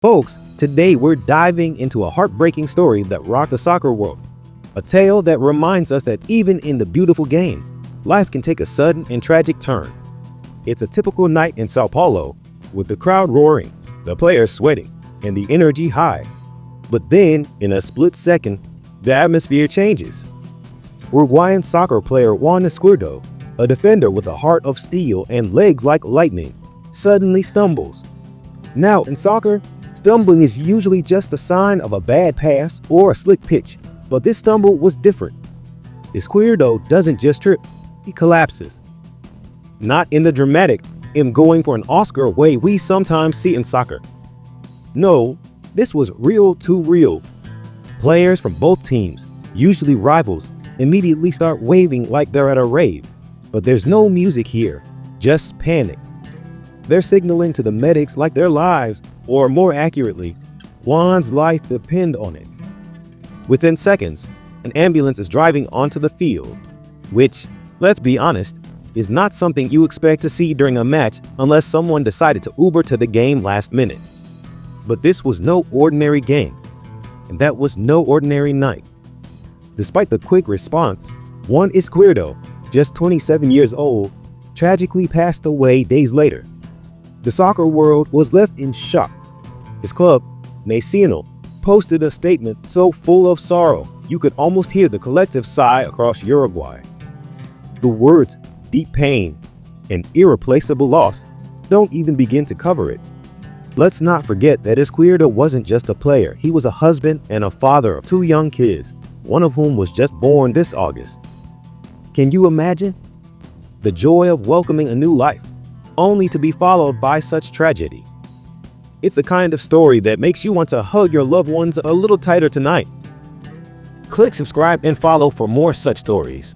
Folks, today we're diving into a heartbreaking story that rocked the soccer world. A tale that reminds us that even in the beautiful game, life can take a sudden and tragic turn. It's a typical night in Sao Paulo, with the crowd roaring, the players sweating, and the energy high. But then, in a split second, the atmosphere changes. Uruguayan soccer player Juan Izquierdo, a defender with a heart of steel and legs like lightning, suddenly stumbles. Now, in soccer, stumbling is usually just a sign of a bad pass or a slick pitch, but this stumble was different. Izquierdo doesn't just trip, he collapses. Not in the dramatic, him going for an Oscar way we sometimes see in soccer. No, this was real to real. Players from both teams, usually rivals, immediately start waving like they're at a rave. But there's no music here, just panic. They're signaling to the medics like their lives, or more accurately, Juan's life depend on it. Within seconds, an ambulance is driving onto the field, which, let's be honest, is not something you expect to see during a match unless someone decided to Uber to the game last minute. But this was no ordinary game, and that was no ordinary night. Despite the quick response, Juan Izquierdo, just 27 years old, tragically passed away days later. The soccer world was left in shock. His club, Nacional, posted a statement so full of sorrow you could almost hear the collective sigh across Uruguay. The words deep pain and irreplaceable loss don't even begin to cover it. Let's not forget that Izquierdo wasn't just a player, he was a husband and a father of two young kids, one of whom was just born this August. Can you imagine? The joy of welcoming a new life, only to be followed by such tragedy. It's the kind of story that makes you want to hug your loved ones a little tighter tonight. Click subscribe and follow for more such stories.